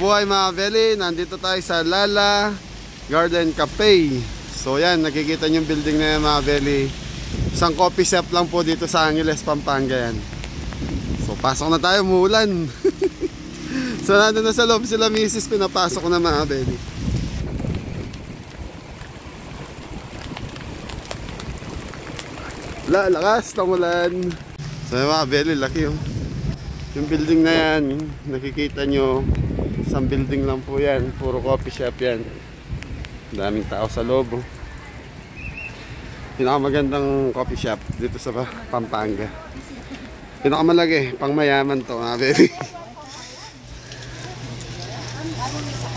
buhay mga Beli, nandito tayo sa Lala Garden Cafe. So yan, nakikita nyo yung building na yan mga Beli. Isang coffee shop lang po dito sa Angeles, Pampanga yan. So pasok na tayo, umuulan. So nandun na sa loob sila misis, pinapasok ko na mga Beli. Lakas ng ulan. So mga Beli, laki yung building na yan, nakikita nyo, isang building lang po yan, puro coffee shop yan. Daming tao sa loob. Pinakamagandang coffee shop dito sa Pampanga. Pinakamalaki, pang mayaman to mga Beli.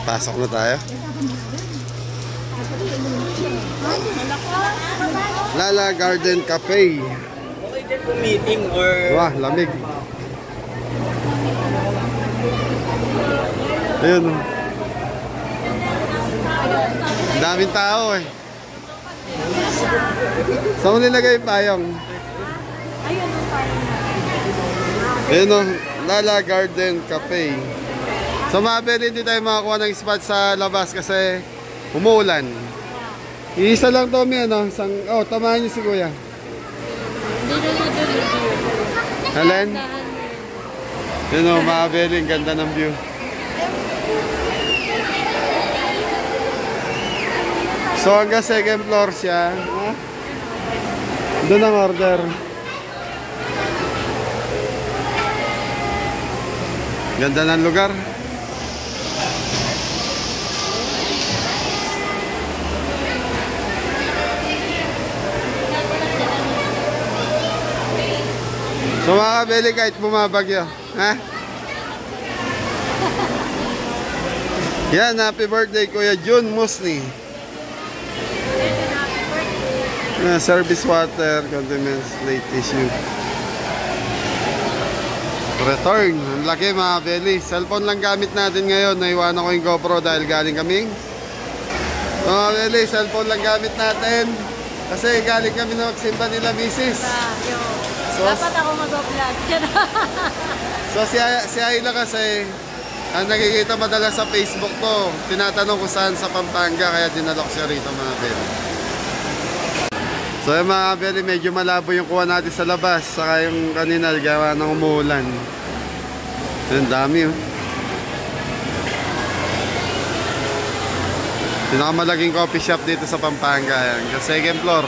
Pasok na tayo. Lala Garden Cafe. Okay din po meeting or... Wah, lamig. Ayun. Daming tao eh. Saan mo nilagay yung payong? Ayun o, Lala Garden Cafe. So mga Beli, hindi tayo makakuha ng spot sa labas kasi umuulan. Iisa lang to, may ano, oh, tamahan niyo si Kuya. Helen? Yun o, mga Beli, ganda ng view. So hanggang second floor siya. Doon ang order. Ganda ng lugar. So mga Beli, kahit bumabagyo, ha? Yan, happy birthday Kuya June Musni. Service water, condiments, late issue. Return. Ang laki mga Beli. Cellphone lang gamit natin ngayon. Naiwanan ko yung GoPro dahil galing kaming mga Beli, cellphone lang gamit natin kasi galing kami na magsimba nila misis. So, dapat ako mag-vlog. So si Ayla kasi ang nakikita madalas sa Facebook ko, tinatanong kung saan sa Pampanga, kaya dinalok siya rito mga Beli. So yung mga Beli, medyo malabo yung kuha natin sa labas, saka yung kanina gawa ng umuulan. Yung dami oh. Pinakamalaking coffee shop dito sa Pampanga yan, sa second floor.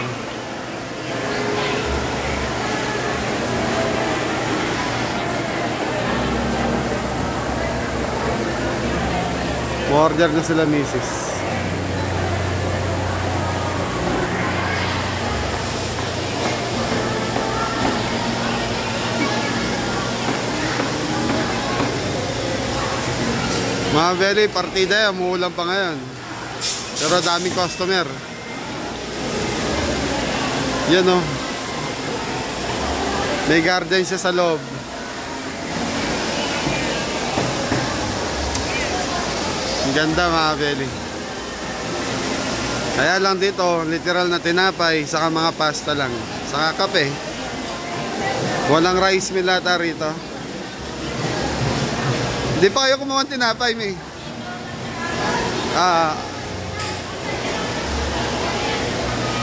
Order na sila misis. Mga Beli, partida yan, umuulan pa ngayon. Pero daming customer. Yan o. May garden siya sa loob. Ang ganda mga Beli. Kaya lang dito, literal na tinapay, saka mga pasta lang. Saka kape. Walang rice mill ata rito. Hindi pa kayo kumuha ng tinapay, may.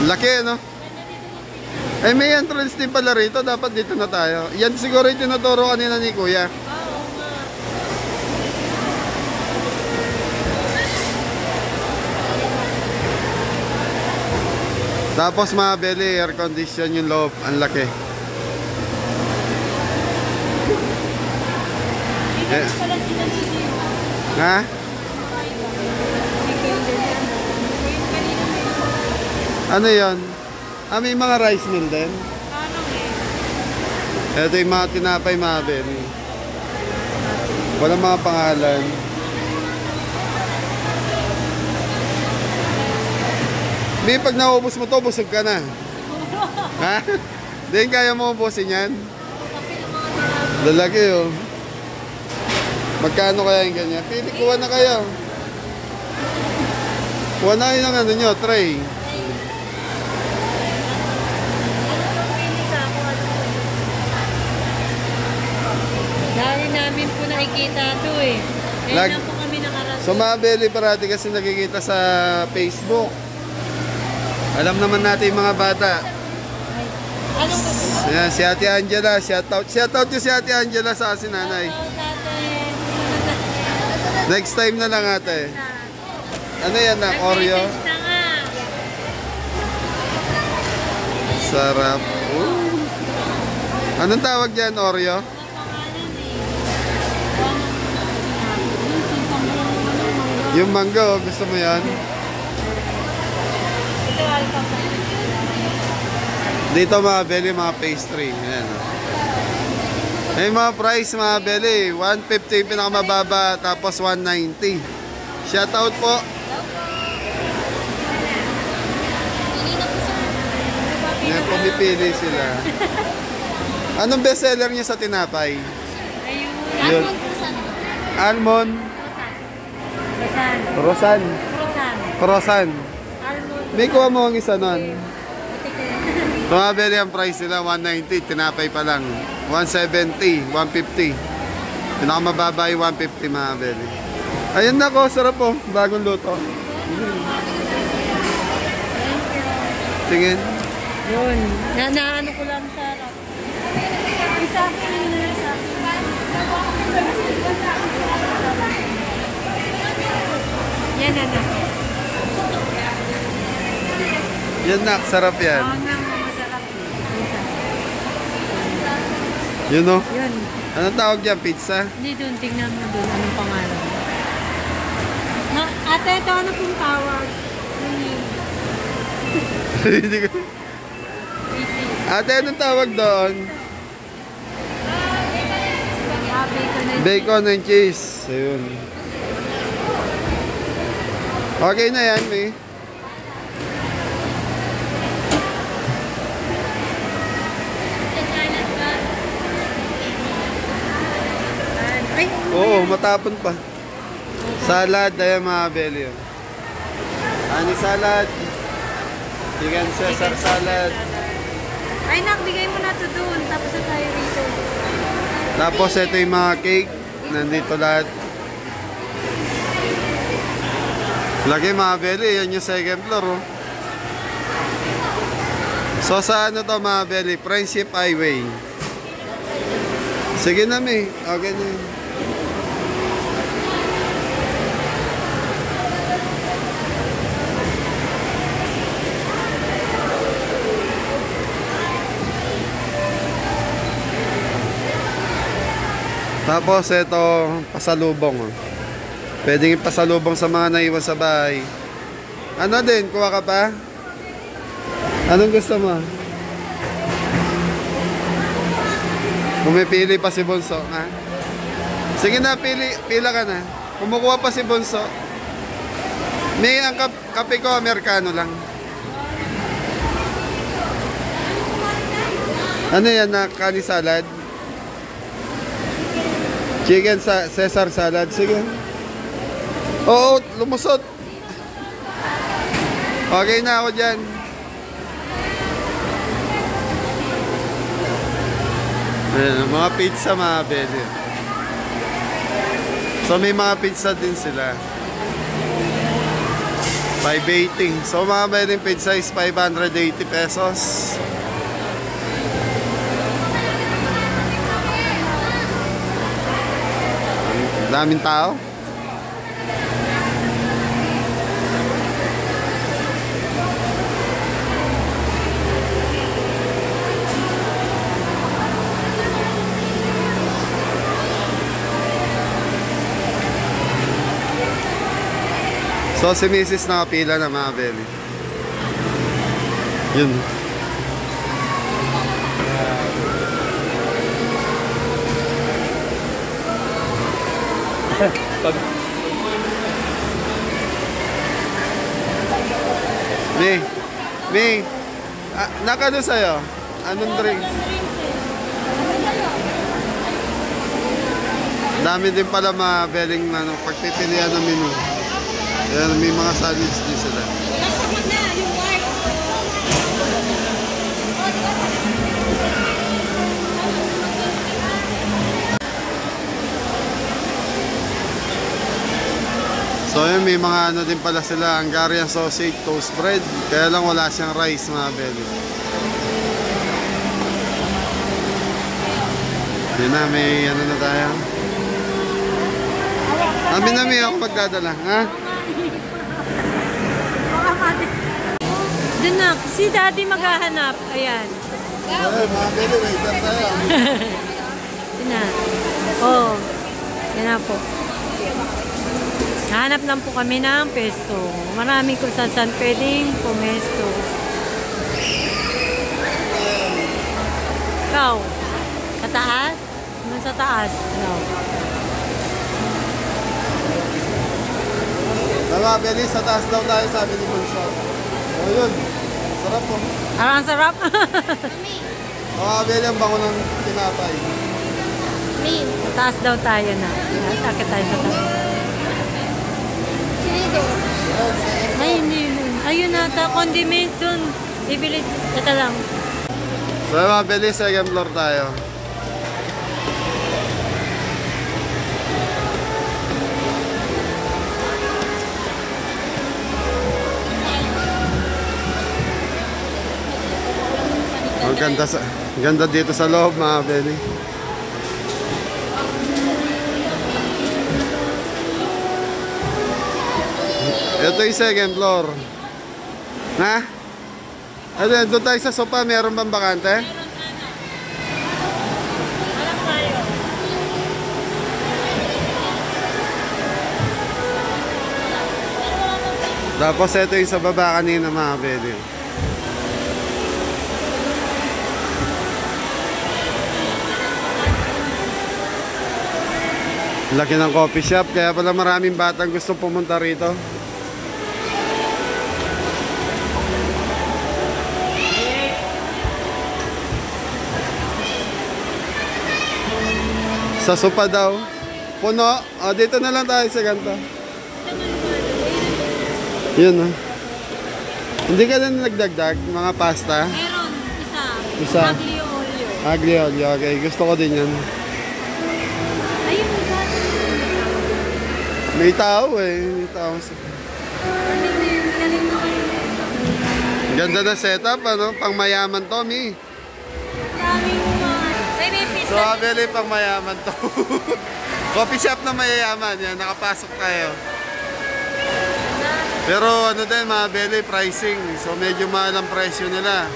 Laki, no? Eh, may entrance din pala rito. Dapat dito na tayo. Yan siguro yung tinuturo kanina ni Kuya. Tapos mga Beli, air condition yung loob. Ang laki. Eh. Ha? Ano yun? May mga rice mill din. Ito yung mga tinapay mga Beli. Walang mga pangalan. May pag naubos mo to, busog ka na. Ha? Di kaya mo ubusin yan? Lalaki oh. Magkano kaya yung ganyan? Pili, kuha na kayo. Kuha na kayo ng ano nyo, tray. Dahil namin po nakikita ito eh. Kaya na po kami So mga Beli, parati kasi nakikita sa Facebook. Alam naman natin yung mga bata. Anong gusto mo? Ayan, si Ate Angela, shoutout. Shoutout yung si Ate Angela sa si nanay. Next time na lang ate. Ano yan na? Oreo? Nag-message na nga. Sarap. Ooh. Anong tawag dyan, Oreo? Ang pangalan eh. Yung mango, gusto mo yan? Ito, alpha. Dito mga Beli, mga pastry. Ayan. May mga price mga Beli. 150 yung pinakamababa, tapos 190. Shoutout po. Yan, pumipili sila. Anong bestseller niya sa tinapay? Ayun. Yun. Almond. Rosan. Rosan. Rosan. Croissant. Almond. May kuha mo ang isa nun. Butik. Mga Beli, ang price nila 190. Tinapay pa lang. 170, 150. Pinakamababa ay 150 mga Beli. Ayun na ko, sarap po. Bagong luto. Tingin. Yun. Naano ko lang sa harap. Isa ko yun na sa yan na. Yan na, sarap yan. Oo nga, masarap. Isa. Yun o. Yun. Anong tawag dyan? Pizza? Hindi doon, tingnan mo doon. Anong pangalan? Ate, ito ano pong tawag? Hindi ko. Easy. Ate, anong tawag doon? Bacon and Bacon and cheese. Ayun. Okay na yan, May. Ay, Oo, matapon pa. Salad, ayan mga Beli. Ani salad. Chicken Caesar salad. ay nak, bigay mo na to doon. Tapos na tayo rito. Tapos ito yung mga cake. Nandito lahat. Lagi mga Beli, yan yung second floor. Oh. So sa ano to mga Beli? Friendship Highway. Sige na May. Okay na yun. Tapos ito, pasalubong. Oh. Pwedeng ipasalubong sa mga naiwan sa bahay. Ano din, kuha ka pa? Anong gusto mo? Pumipili pa si Bonso, ha? Sige na, pila ka na. Kumukuha pa si Bonso. May ang kape ko, Amerikano lang. Ano yan na kani salad? Chicken Caesar salad, sige. Oo, lumusot. Okay na ako dyan. Ayan, mga pizza mga Beli. So may mga pizza din sila. 580. So mga Beli, pizza is 580 pesos. Daming tao. So si Mrs. nakapila na mga Beli. Yun. May, nakano sa'yo? Anong drink? Dami din pala mga Beling ano, pagpipilian ng menu. Yan, may mga salads din sila. So yun, may mga ano din pala sila, Hungarian sausage, toast bread. Kaya lang wala siyang rice mga belly. Yun na, may ano na tayo. Nami ako magdadala, ha? Doon na, si daddy maghahanap. Ayan. Ay, mga belly, waiter tayo. Doon na. Oh, yan na po. Hanap lang po kami ng pesto. Marami kung saan pwedeng pumesto. Ikaw, sa taas? Ano sa taas? No. Mga belly, sa taas daw tayo, sabi ni Bunso. O yun, sarap po. Ang sarap. Mga belly, ang bango ng tinapay. Sa taas daw tayo na. Akit tayo sa taas. Ay, hindi. Ayun nata, condiment dun. Bibili. Teka lang. So mga belly, second floor tayo. Ang ganda dito sa loob mga belly. Ito yung second floor. Na? Ano, doon tayo sa sopa, meron bang bakante? Alam tayo. Tapos ito yung sa baba kanina mga belly. Laki ng coffee shop, kaya pala maraming batang gusto pumunta rito. Sa sopa daw. Puno. O, dito na lang tayo sa ganito. Yun, oh. Hindi ka na nagdagdag, mga pasta? Meron, Isa. Aglio olio. Aglio olio, okay. Gusto ko din yan. Ayun, isa. May tao eh. May tao. Ganda na setup, ano? Pang mayaman to, Mi. Daming may pizza. So, abeli pang mayaman to. Coffee shop na mayayaman. Yan, nakapasok tayo. Pero ano din, mga belly pricing. So, medyo mahal ang presyo nila.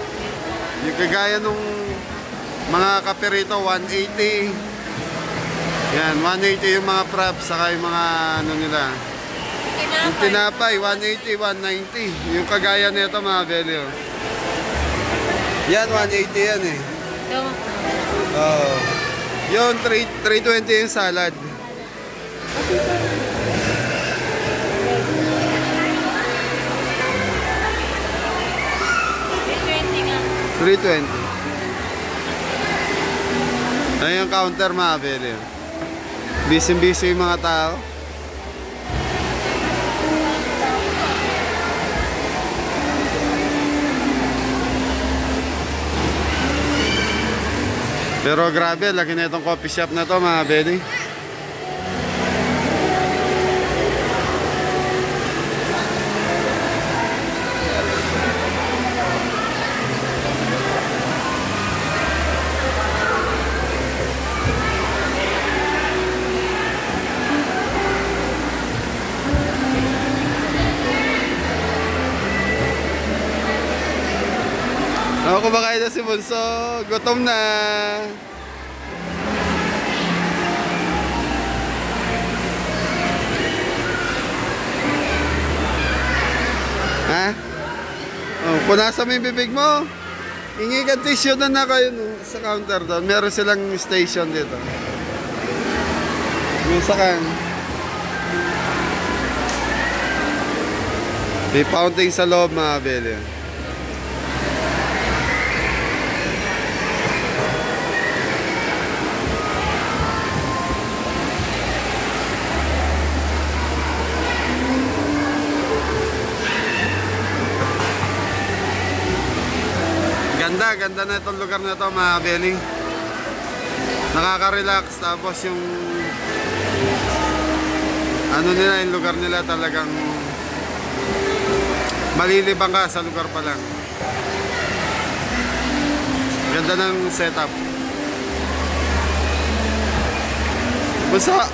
Yung kagaya nung mga kape rito, 180. Yan, 180 yung mga props, saka yung mga ano nila. Yung tinapay, 180, 190. Yung kagaya nito mga belly. Oh. Yan, 180 yan eh. Oh. Yun, 320 yung salad. 320. Ayun yung counter mga belly. Busy-busy yung mga tao. Pero grabe, laki na itong coffee shop na to mga belly. Ako kumakain na si Bunso. Gutom na. Ha? Oh, punasan mo yung bibig mo. Hingi ka tissue doon na kayo no, sa counter doon. Meron silang station dito. Gusto kang. May fountain sa loob mga belly. Ganda na itong lugar na ito mga belly. Nakaka-relax. Tapos yung ano nila, yung lugar nila talagang malilibang ka sa lugar pa lang. Ganda ng setup. Basta.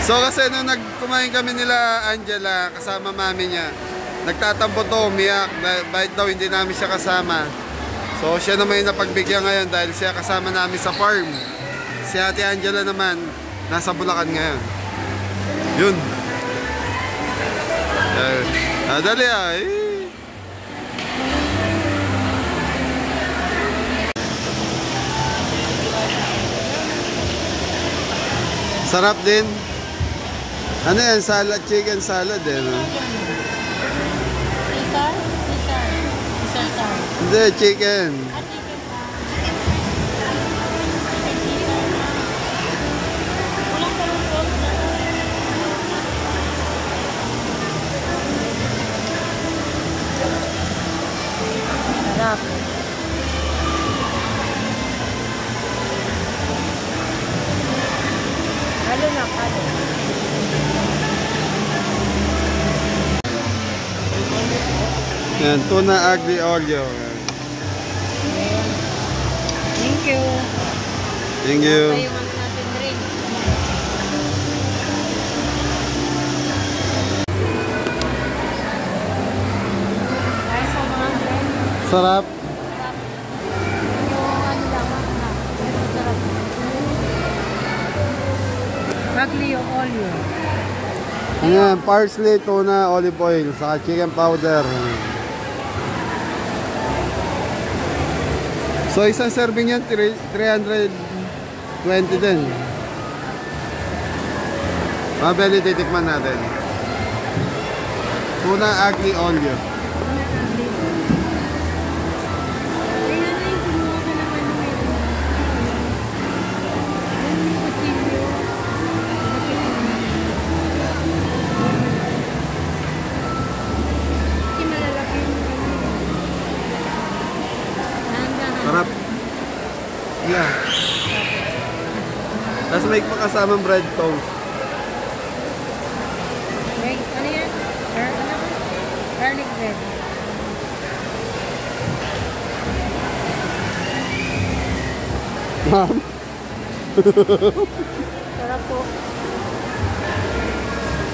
So kasi nung nagkumain kami nila Angela kasama mami niya, nagtatampo to, umiyak, bakit daw hindi namin siya kasama. So siya naman yung napagbigyan ngayon dahil siya kasama namin sa farm. Si Ate Angela naman nasa Bulacan ngayon. Yun. Dali ay. Sarap din. Ano yan? Salad, chicken salad eh, no? Caesar? Caesar salad. Hindi, chicken. Chicken pa. Chicken Caesar na. Walang palungkot na. Sarap. Halo na, halo. Yan, tuna aglio olio. Thank you. Thank you. Ito yung ano natin rin. Ay, so mga friend. Sarap. Sarap. Yung ano lang, sarap. Aglio olio. Ayan, parsley, tuna, olive oil, saka chicken powder. So isang serving yan, 320 din. Mabeli, titikman natin. Tuna aglio olio. Ayun na yung kumuha ka naman ng meron. Yung kutsilyo. Kasi malalaki yung Sarap. Yeah. Tapos may pakasamang bread toast. Ano yan? Garlic bread. Ma'am? Sarap po.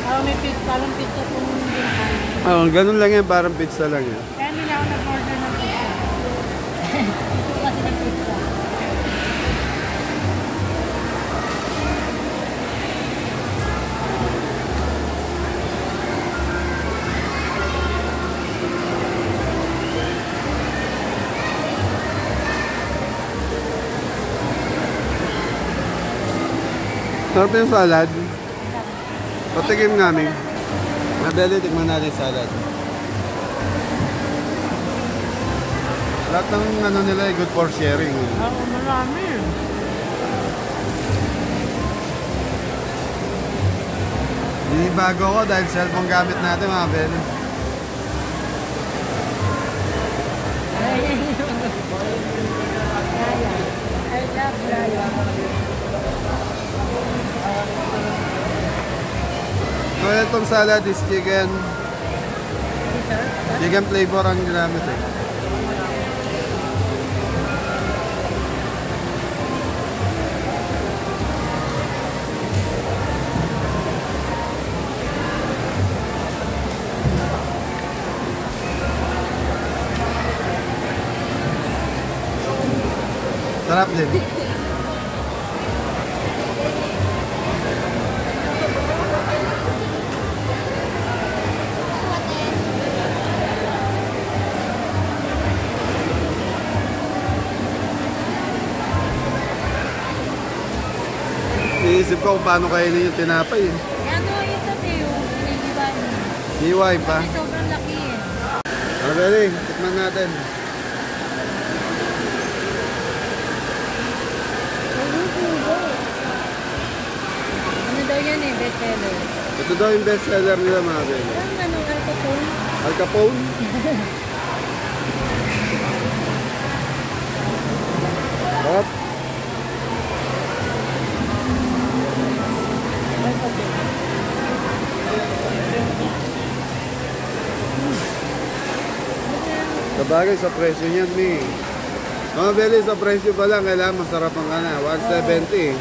Parang may pizza, parang pizza po yung bintan. Oh, ganun lang yan, parang pizza lang yan. Kaya nila ako nag-order ng pizza. Gusto kasi ng pizza. Sarap yung salad. Patikim namin. Mabeli, tikman natin salad. Lahat ng ano nila ay good for sharing. Oo, marami. Hindi bago ko dahil cellphone gamit natin mga beli. I love Lala. So itong salad is chicken. Chicken flavor ang ginamit eh. Sarap din. Iisip ko kung paano kainin yung tinapay eh. Ano ito yung inigiban? Hiway pa. Kasi sobrang laki eh. Mabeli, tikman natin. Ano daw yan eh, bestseller. Ito daw yung best seller nila mga beli. Ang ano, Al Capone? Al Capone? Sarap. Sabagay sa presyo niyan, Mi. Mga Beli, sa presyo pa lang, kailangan masarapan ka na. 170.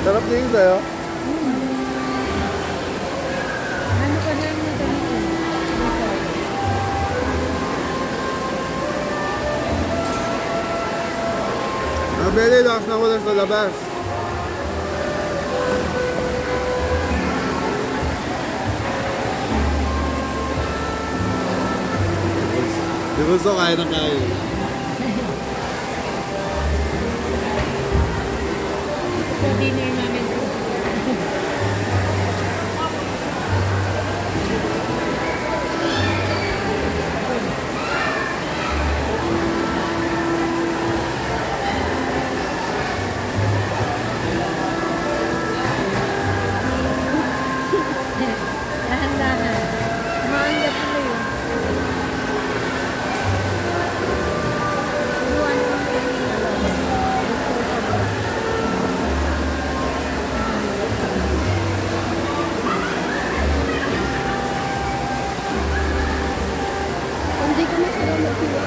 Sarap din sa'yo. Ano pa lang na ganito? Mga Beli, lakas na ulan sa labas. Di gusto kaya na kaya. Ito dinner namin. Dahan-dahan. Maanggap mo yun. Turuan mo yung hindi ko masarap magpila.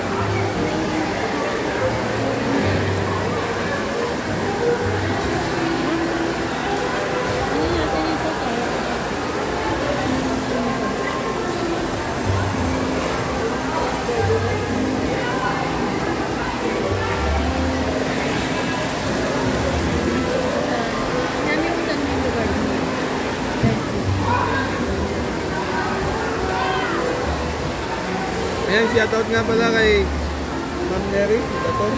Ano natin ito tayo? Namin utan mo yung lugar mo. Ayan, shoutout nga pala kay Ma'am Mary. Daton.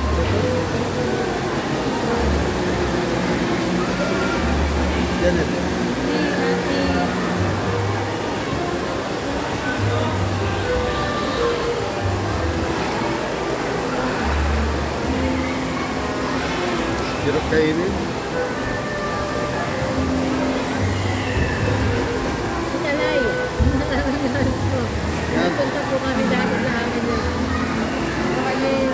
Janet. Hirap kainin. Italay. Napunta po kami dati sa amin. Kaya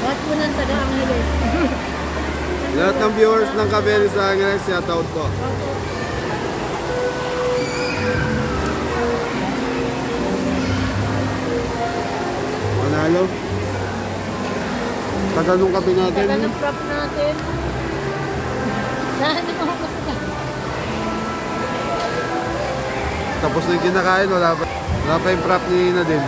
Wat po ng taga-Angeles. Lahat ng viewers ng Kabeli sa Angeles, shoutout po. Manalo. Tagal nung kape natin. Taga ng prop natin. Saan mo ako ka? Tapos na yung kinakain, wala pa yung prop ni Ina din.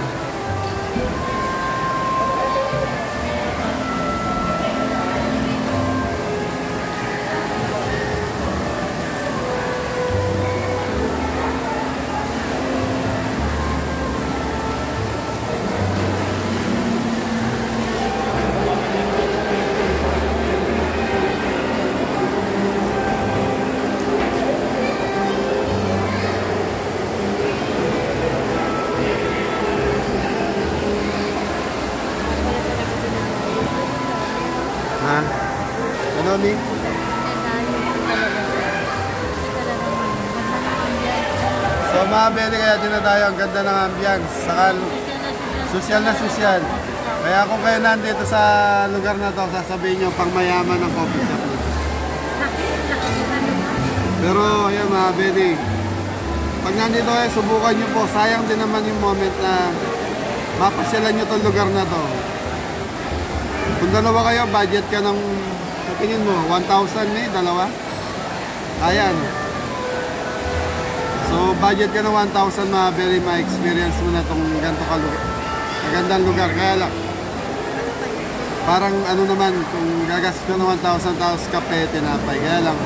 Ha? Ano, Mi? So mga Beli, kaya din na tayo, ang ganda ng ambience. Saka sosyal na sosyal. Kaya kung kayo nandito sa lugar na to, sasabihin nyo pang mayaman ng coffee shop na. Pero ayan mga Beli, pag nandito kayo, subukan nyo po. Sayang din naman yung moment na mapasyalan nyo tong lugar na to. Kung dalawa kayo, budget ka ng, sa tingin mo, 1,000 eh, dalawa? Ayan. So, budget ka ng 1,000, mga Beli, ma-experience mo na itong ganito magandang lugar. Kaya lang, parang ano naman, kung gagastos ka ng 1,000 tapos kape, tinapay. Kaya lang,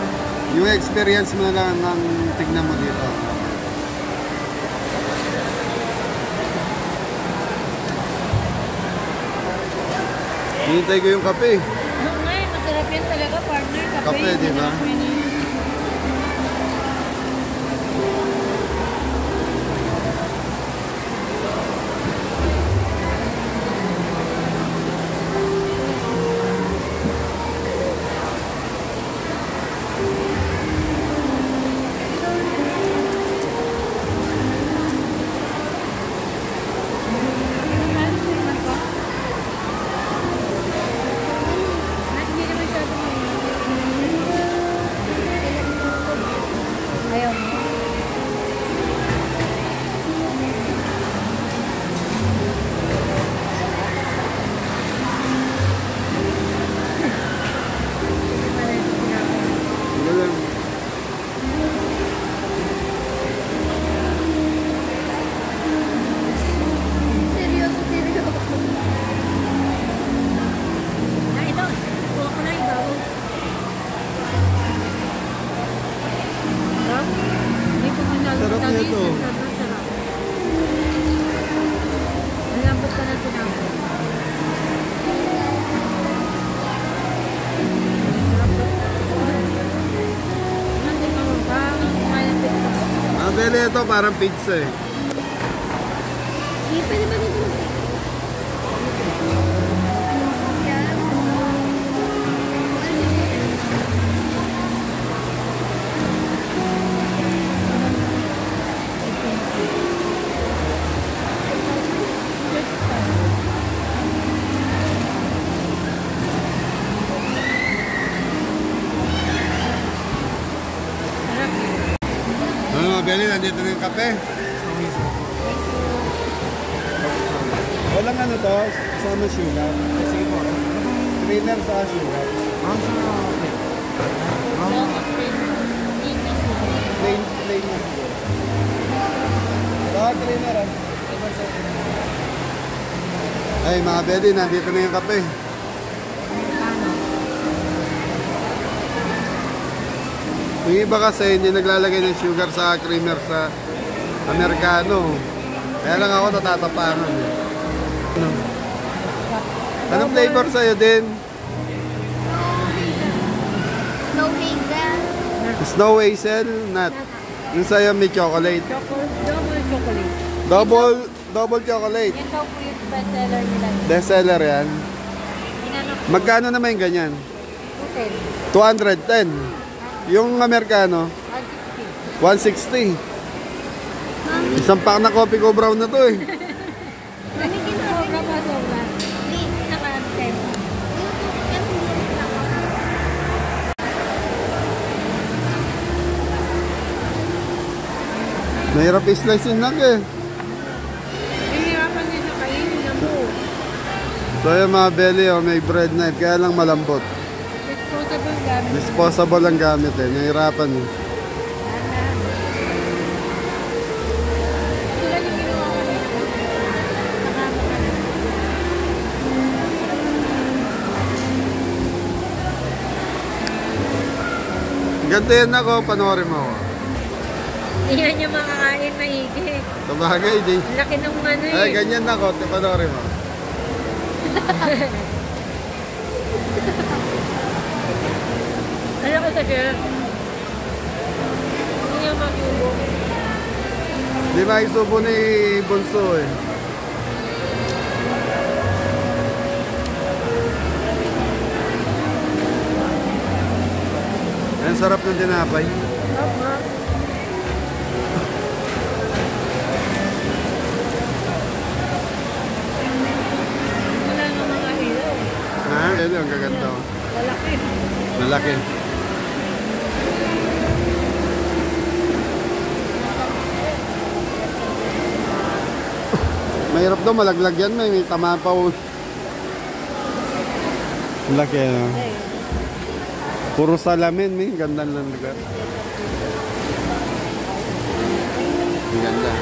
yung experience mo na lang ng tignan mo dito. Hinintay ko yung kape. Oo nga, masarap yan talaga, partner. Kape, di ba? ito parang pizza eh. Hindi, pwede ba dito? Ano mga Beli, nandito na yung kape. Walang ano to, kasama sugar. Sige po. Trainer sa sugar. Plain na sugar. Saka trainer ah. Ay mga Beli, nandito na yung kape. Yung iba kasi hindi naglalagay ng sugar sa creamer sa Americano. Kaya lang ako natatapangan. Anong flavor sa'yo din? No hazel. Snow hazel nut. Yung sa'yo may chocolate. Double chocolate. Double chocolate. Yan daw po yung bestseller nila. Bestseller yan. Inanap ko. Magkano naman yung ganyan? Hotel. 210. Yung Americano, 160. Isang pack na coffee ko brown na to eh. Sobra pa, sobra. Naka-10. Mahirap i-slice yung nug eh. Hihirapan din na kainin na mo. So yung mga Beli, oh, may bread knife, kaya lang malambot. Disposable gamit. Disposable ang gamit eh, nahirapan eh. Sila yung ginawa ko nito. Nakama ka na. Ganito yan ako, panoorin mo. Hindi yan yung makakain maigi. Sabagay, di. Laki ng ano eh. Ay, ganyan na ako, panoorin mo. Ano ko sa chef? Hindi niya makubo. Di ba isubo ni Bunso eh. Ang sarap ng tinapay. Tama. Wala nang mga ilaw. Ha? Yan yung gaganda. Lalaki. Malaki. Mahirap daw, malaglag yan. May tama pa. Laki no? Puro salamin. May ganda ng lugar. Ang ganda.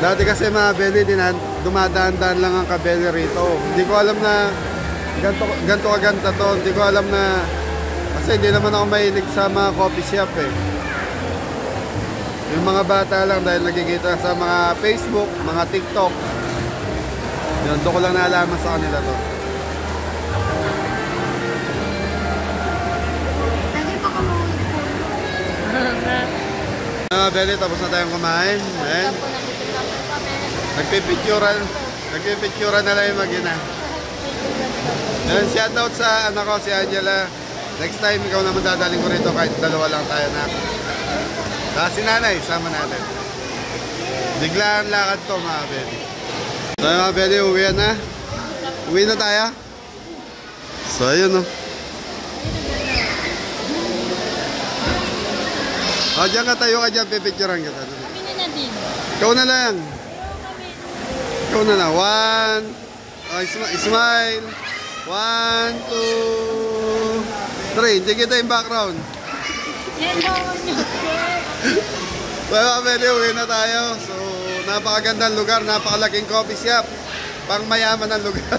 Dati kasi mga Beli, dumadaan-daan lang ang kabeli rito. Hindi ko alam na ganto kaganda to. Hindi ko alam na kasi hindi naman ako mahilig sa mga coffee shop eh. Yung mga bata lang dahil nagkikita sa mga Facebook, mga TikTok. Yun, doon ko lang naalaman sa kanila to. Lagi pa ka Beli, tapos na tayong kumain. Ayan. Nagpipicturan na lang yung mag-ina. Ayan, shoutout sa anak ko, si Angela. Next time, ikaw naman dadaling ko rito kahit dalawa lang tayo na. Si nanay, sama natin. Biglaan lakad to mga Beli. So mga Beli, uwi na. Uwi na tayo. So ayun o. O, dyan ka tayo ka dyan, pipicturan kita. Kami na din. Ikaw na lang. Ikaw na lang. One. Oh, smile. 1, 2, 3. Hindi kita yung background. Yan daw niyo. Well, Beli, uwi na tayo. So, napakagandang lugar, napakalaking coffee shop. Pang mayaman ang lugar.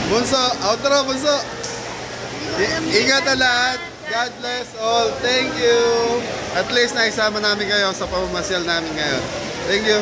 Bunso, outro, Bunso. Ingat na lahat. God bless all. Thank you. At least naisama namin kayo sa pamamasyal namin ngayon. Thank you.